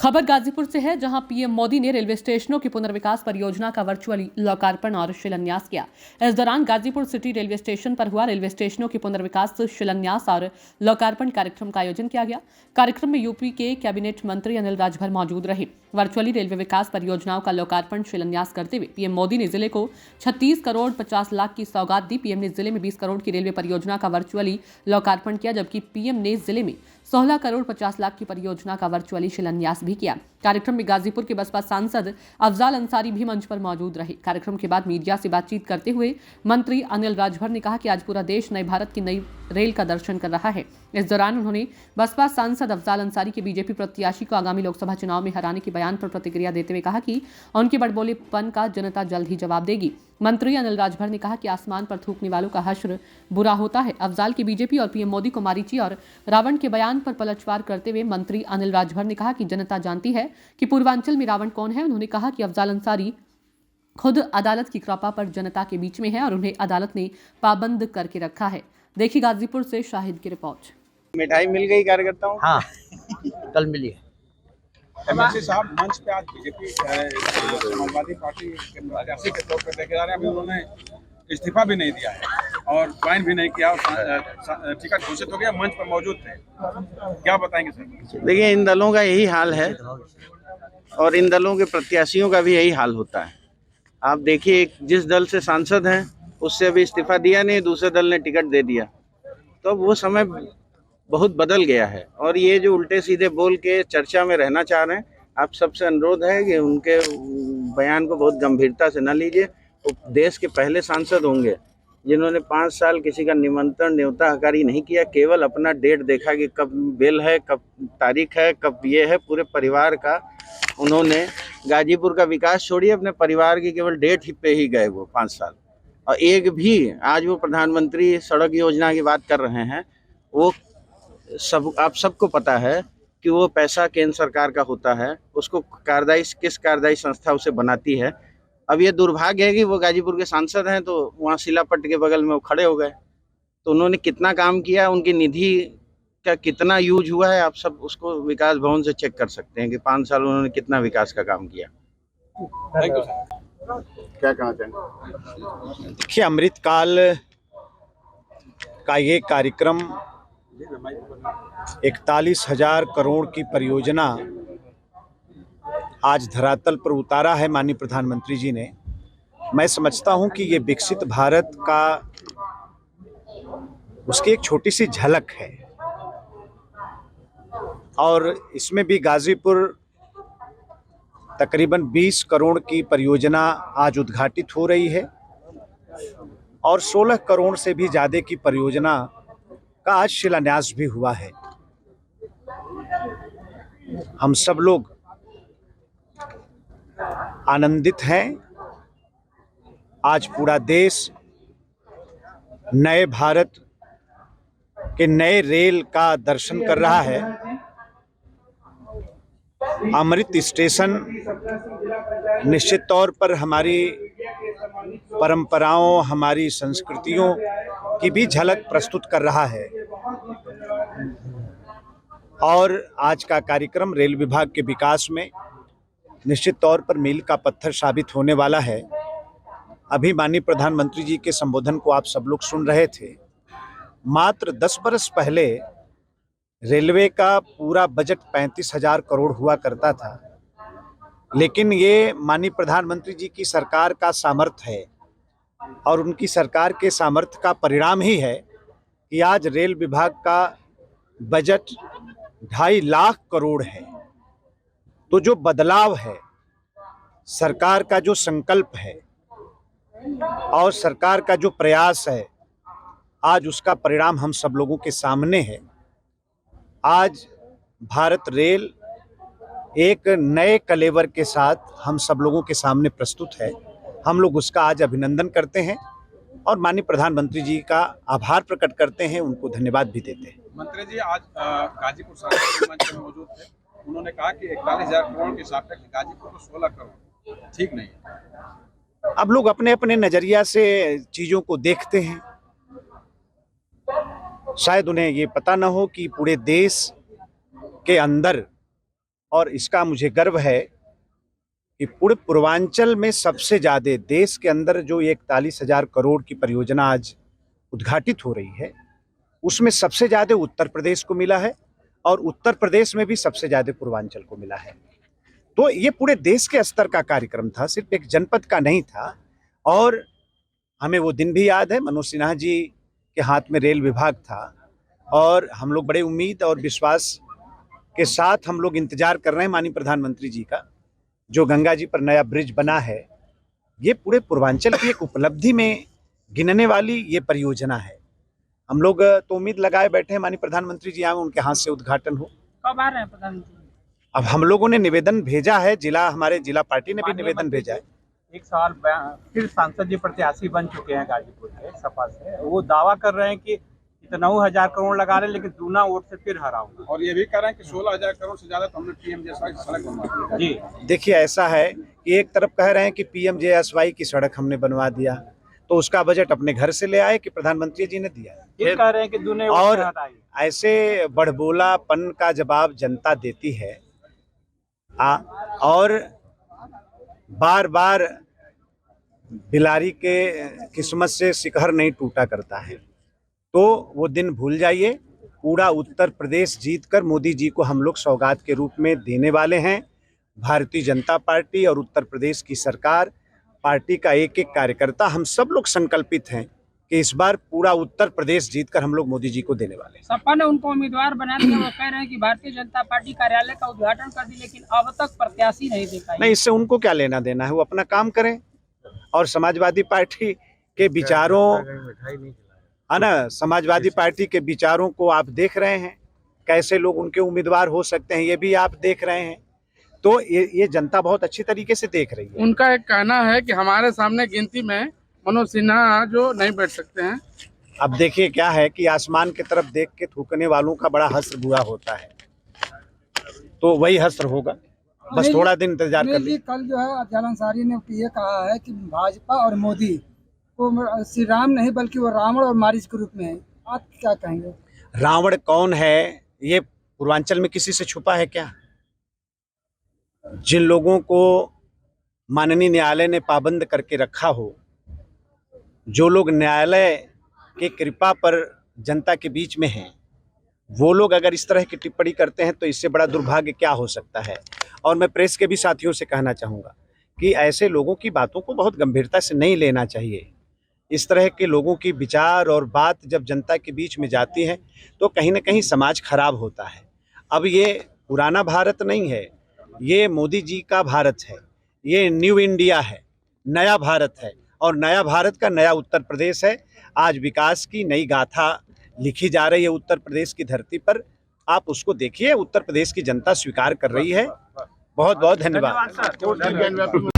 खबर गाजीपुर से है, जहां पीएम मोदी ने रेलवे स्टेशनों की पुनर्विकास परियोजना का वर्चुअली लोकार्पण और शिलान्यास किया। इस दौरान गाजीपुर सिटी रेलवे स्टेशन पर हुआ रेलवे स्टेशनों की पुनर्विकास, शिलान्यास और लोकार्पण कार्यक्रम का आयोजन किया गया। कार्यक्रम में यूपी के कैबिनेट मंत्री अनिल राजभर मौजूद रहे। वर्चुअली रेलवे विकास परियोजनाओं का लोकार्पण शिलान्यास करते हुए पीएम मोदी ने जिले को 36 करोड़ 50 लाख की सौगात दी। पीएम ने जिले में 20 करोड़ की रेलवे परियोजना का वर्चुअली लोकार्पण किया, जबकि पीएम ने जिले में 16 करोड़ 50 लाख की परियोजना का वर्चुअली शिलान्यास भी किया। कार्यक्रम में गाजीपुर के बसपा सांसद अफजाल अंसारी भी मंच पर मौजूद रहे। कार्यक्रम के बाद मीडिया से बातचीत करते हुए मंत्री अनिल राजभर ने कहा कि आज पूरा देश नए भारत की नई रेल का दर्शन कर रहा है। इस दौरान उन्होंने बसपा सांसद अफजाल अंसारी के बीजेपी प्रत्याशी को आगामी लोकसभा चुनाव में हराने के बयान पर प्रतिक्रिया देते हुए कहा कि उनके बड़बोलेपन का जनता जल्द ही जवाब देगी। मंत्री अनिल राजभर ने कहा कि आसमान पर थूकने वालों का हश्र बुरा होता है। अफजाल की बीजेपी और पीएम मोदी को मारीची और रावण के बयान पर पलटवार करते हुए मंत्री अनिल राजभर ने कहा कि जनता जानती है कि पूर्वांचल में रावण कौन है। उन्होंने कहा कि अफजाल अंसारी खुद अदालत की कृपा पर जनता के बीच में है और उन्हें अदालत ने पाबंद करके रखा है। देखिए गाजीपुर से शाहिद की रिपोर्ट। मिठाई मिल गई कार्यकर्ताओं? हाँ, कल मिली है। एमएलसी साहब मंच पे आज बीजेपी समाजवादी पार्टी के प्रत्याशी के तौर पर देखे जा रहे हैं। अभी उन्होंने इस्तीफा भी नहीं दिया है और ज्वाइन भी नहीं किया और टिकट घोषित हो गया, मंच पर मौजूद थे। क्या बताएंगे सर? देखिए, इन दलों का यही हाल है और इन दलों के प्रत्याशियों का भी यही हाल होता है। आप देखिए, जिस दल से सांसद हैं उससे अभी इस्तीफा दिया नहीं, दूसरे दल ने टिकट दे दिया। तो वो समय बहुत बदल गया है और ये जो उल्टे सीधे बोल के चर्चा में रहना चाह रहे हैं, आप सबसे अनुरोध है कि उनके बयान को बहुत गंभीरता से न लीजिए। वो देश के पहले सांसद होंगे जिन्होंने 5 साल किसी का निमंत्रण न्योता हकारी नहीं किया, केवल अपना डेट देखा कि कब बेल है, कब तारीख है, कब ये है। पूरे परिवार का उन्होंने गाजीपुर का विकास छोड़िए, अपने परिवार की केवल डेट पे ही गए वो 5 साल। और एक भी आज वो प्रधानमंत्री सड़क योजना की बात कर रहे हैं, वो सब आप सबको पता है कि वो पैसा केंद्र सरकार का होता है, उसको किस कार्यदायी संस्था उसे बनाती है। अब ये दुर्भाग्य है कि वो गाजीपुर के सांसद हैं तो वहाँ शिलापट्ट के बगल में वो खड़े हो गए। तो उन्होंने कितना काम किया, उनकी निधि का कितना यूज हुआ है, आप सब उसको विकास भवन से चेक कर सकते हैं कि 5 साल उन्होंने कितना विकास का काम किया। Thank you sir. क्या कहना चाहेंगे? देखिए, अमृतकाल का ये कार्यक्रम 41,000 करोड़ की परियोजना आज धरातल पर उतारा है माननीय प्रधानमंत्री जी ने। मैं समझता हूं कि ये विकसित भारत का उसकी एक छोटी सी झलक है और इसमें भी गाजीपुर तकरीबन 20 करोड़ की परियोजना आज उद्घाटित हो रही है और 16 करोड़ से भी ज़्यादा की परियोजना का आज शिलान्यास भी हुआ है। हम सब लोग आनंदित हैं। आज पूरा देश नए भारत के नए रेल का दर्शन कर रहा है। अमृत स्टेशन निश्चित तौर पर हमारी परंपराओं, हमारी संस्कृतियों की भी झलक प्रस्तुत कर रहा है और आज का कार्यक्रम रेल विभाग के विकास में निश्चित तौर पर मील का पत्थर साबित होने वाला है। अभी माननीय प्रधानमंत्री जी के संबोधन को आप सब लोग सुन रहे थे। मात्र 10 बरस पहले रेलवे का पूरा बजट 35,000 करोड़ हुआ करता था, लेकिन ये माननीय प्रधानमंत्री जी की सरकार का सामर्थ्य है और उनकी सरकार के सामर्थ्य का परिणाम ही है कि आज रेल विभाग का बजट 2.5 लाख करोड़ है। तो जो बदलाव है, सरकार का जो संकल्प है और सरकार का जो प्रयास है, आज उसका परिणाम हम सब लोगों के सामने है। आज भारत रेल एक नए कलेवर के साथ हम सब लोगों के सामने प्रस्तुत है। हम लोग उसका आज अभिनंदन करते हैं और माननीय प्रधानमंत्री जी का आभार प्रकट करते हैं, उनको धन्यवाद भी देते हैं। मंत्री जी आज गाजीपुर सांसद मंच पर मौजूद थे। उन्होंने कहा कि 41,000 करोड़ के सापेक्ष गाजीपुर को 16 करोड़ ठीक नहीं है। अब लोग अपने अपने नजरिया से चीजों को देखते हैं। शायद उन्हें ये पता ना हो कि पूरे देश के अंदर और इसका मुझे गर्व है कि पूरे पूर्वांचल में सबसे ज़्यादा देश के अंदर जो 41,000 करोड़ की परियोजना आज उद्घाटित हो रही है, उसमें सबसे ज़्यादा उत्तर प्रदेश को मिला है और उत्तर प्रदेश में भी सबसे ज़्यादा पूर्वांचल को मिला है। तो ये पूरे देश के स्तर का कार्यक्रम था, सिर्फ एक जनपद का नहीं था। और हमें वो दिन भी याद है, मनोज सिन्हा जी के हाथ में रेल विभाग था और हम लोग बड़े उम्मीद और विश्वास के साथ हम लोग इंतजार कर रहे हैं माननीय प्रधानमंत्री जी का। जो गंगा जी पर नया ब्रिज बना है, ये पूरे पूर्वांचल की एक उपलब्धि में गिनने वाली ये परियोजना है। हम लोग तो उम्मीद लगाए बैठे हैं माननीय प्रधानमंत्री जी आए, उनके हाथ से उद्घाटन हो। कब आ रहे हैं प्रधानमंत्री? अब हम लोगों ने निवेदन भेजा है, हमारे जिला पार्टी ने भी निवेदन भेजा है। एक सवाल, फिर सांसद जी प्रत्याशी बन चुके हैं गाजीपुर के सपा से, वो दावा कर रहे हैं कि इतना 9,000 करोड़ लगा रहे हैं लेकिन दूना वोट से फिर हरा होगा। और ये भी कह रहे हैं कि 16,000 करोड़ से ज्यादा तो हमने पीएमजेएसवाई की सड़क बनवा दी। जी देखिए, ऐसा है कि एक तरफ कह रहे हैं कि पीएमजेएसवाई की सड़क हमने बनवा दिया, तो उसका बजट अपने घर से ले आए कि प्रधानमंत्री जी ने दिया। ये कह रहे हैं कि दूने वोट और से हटाई। ऐसे बड़बोलापन का जवाब जनता देती है और बार बार बिलारी के किस्मत से शिकहर नहीं टूटा करता है। तो वो दिन भूल जाइए। पूरा उत्तर प्रदेश जीतकर मोदी जी को हम लोग सौगात के रूप में देने वाले हैं। भारतीय जनता पार्टी और उत्तर प्रदेश की सरकार, पार्टी का एक एक कार्यकर्ता, हम सब लोग संकल्पित हैं कि इस बार पूरा उत्तर प्रदेश जीतकर हम लोग मोदी जी को देने वाले हैं। सपा ने उनको उम्मीदवार बना दिया, वो कह रहे हैं कि भारतीय जनता पार्टी कार्यालय का उद्घाटन कर दी लेकिन अब तक प्रत्याशी नहीं देखा। नहीं, इससे उनको क्या लेना देना है, वो अपना काम करें। और समाजवादी पार्टी के विचारों, है ना, समाजवादी पार्टी के विचारों को आप देख रहे हैं, कैसे लोग उनके उम्मीदवार हो सकते हैं, ये भी आप देख रहे हैं। तो ये जनता बहुत अच्छी तरीके से देख रही है। उनका एक कहना है कि हमारे सामने गिनती में मनोज सिन्हा जो नहीं बैठ सकते हैं। अब देखिए क्या है कि आसमान की तरफ देख के थूकने वालों का बड़ा हश्र बुरा होता है, तो वही हश्र होगा। बस थोड़ा दिन इंतजार कर लीजिए। कल जो है अफजल अंसारी ने ये कहा है कि भाजपा और मोदी को श्री राम नहीं बल्कि वो रावण और मारीच के रूप में है। आप क्या कहेंगे? रावण कौन है, ये पूर्वांचल में किसी से छुपा है क्या? जिन लोगों को माननीय न्यायालय ने पाबंद करके रखा हो, जो लोग न्यायालय के कृपा पर जनता के बीच में हैं, वो लोग अगर इस तरह की टिप्पणी करते हैं तो इससे बड़ा दुर्भाग्य क्या हो सकता है। और मैं प्रेस के भी साथियों से कहना चाहूँगा कि ऐसे लोगों की बातों को बहुत गंभीरता से नहीं लेना चाहिए। इस तरह के लोगों की विचार और बात जब जनता के बीच में जाती है तो कहीं ना कहीं समाज खराब होता है। अब ये पुराना भारत नहीं है, ये मोदी जी का भारत है, ये न्यू इंडिया है, नया भारत है और नया भारत का नया उत्तर प्रदेश है। आज विकास की नई गाथा लिखी जा रही है उत्तर प्रदेश की धरती पर। आप उसको देखिए, उत्तर प्रदेश की जनता स्वीकार कर रही है। बहुत बहुत धन्यवाद।